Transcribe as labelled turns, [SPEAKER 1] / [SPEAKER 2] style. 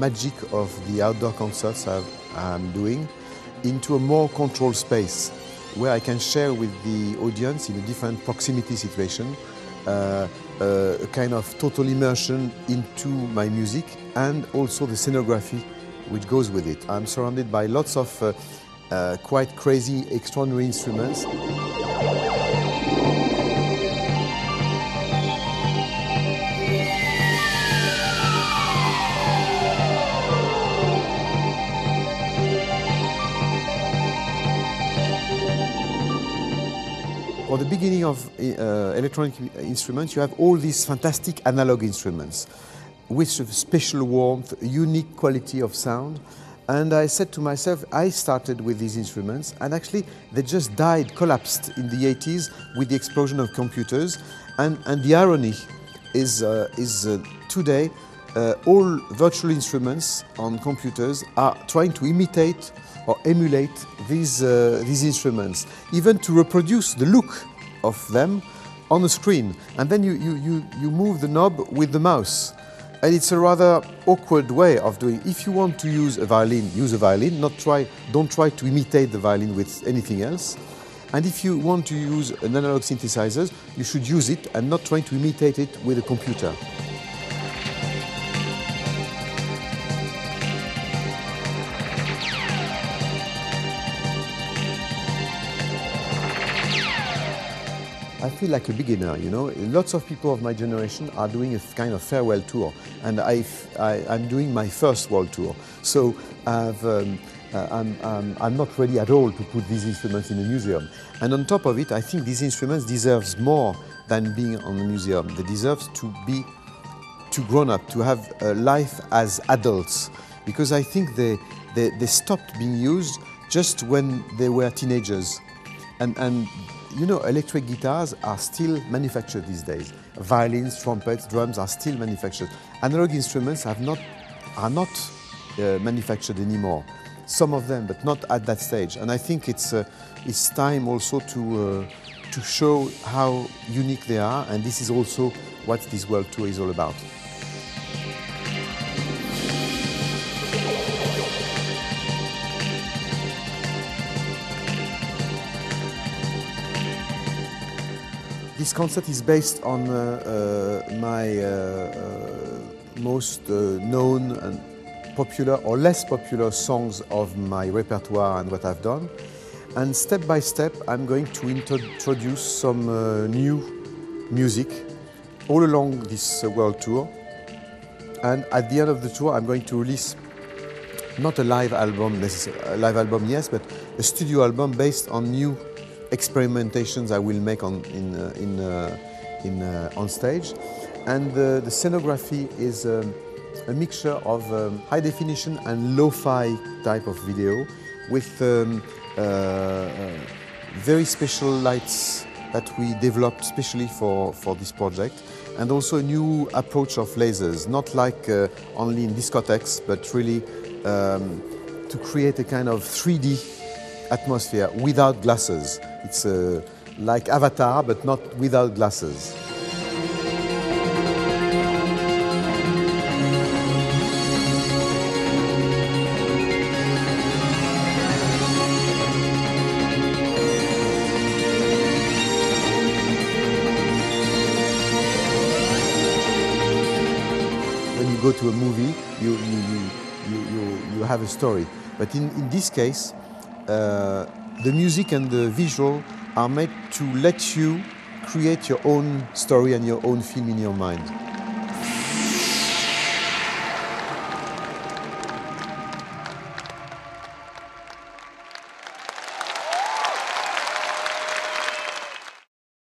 [SPEAKER 1] magic of the outdoor concerts I'm doing into a more controlled space where I can share with the audience in a different proximity situation a kind of total immersion into my music and also the scenography which goes with it. I'm surrounded by lots of quite crazy, extraordinary instruments. For the beginning of electronic instruments, you have all these fantastic analog instruments with special warmth, unique quality of sound. And I said to myself, I started with these instruments and actually they just died, collapsed in the 80s with the explosion of computers. And the irony is today, all virtual instruments on computers are trying to imitate or emulate these instruments, even to reproduce the look of them on the screen. And then you move the knob with the mouse. And it's a rather awkward way of doing it. If you want to use a violin, use a violin, don't try to imitate the violin with anything else. And if you want to use an analog synthesizer, you should use it and not try to imitate it with a computer. I feel like a beginner, you know. Lots of people of my generation are doing a kind of farewell tour, and I'm doing my first world tour. So I'm not ready at all to put these instruments in a museum. And on top of it, I think these instruments deserve more than being on a museum. They deserve to grown up, to have a life as adults, because I think they stopped being used just when they were teenagers. And you know, electric guitars are still manufactured these days. Violins, trumpets, drums are still manufactured. Analog instruments are not manufactured anymore. Some of them, but not at that stage. And I think it's time also to show how unique they are. And this is also what this world tour is all about. This concert is based on my most known and popular or less popular songs of my repertoire and what I've done. And step by step, I'm going to introduce some new music all along this world tour. And at the end of the tour, I'm going to release not a live album, yes, but a studio album based on new experimentations I will make on stage. And the scenography is a mixture of high definition and lo-fi type of video with very special lights that we developed specially for this project, and also a new approach of lasers, not like only in discotheques, but really to create a kind of 3D atmosphere without glasses. It's like Avatar, but not without glasses. When you go to a movie, you have a story. But in this case, the music and the visual are made to let you create your own story and your own film in your mind.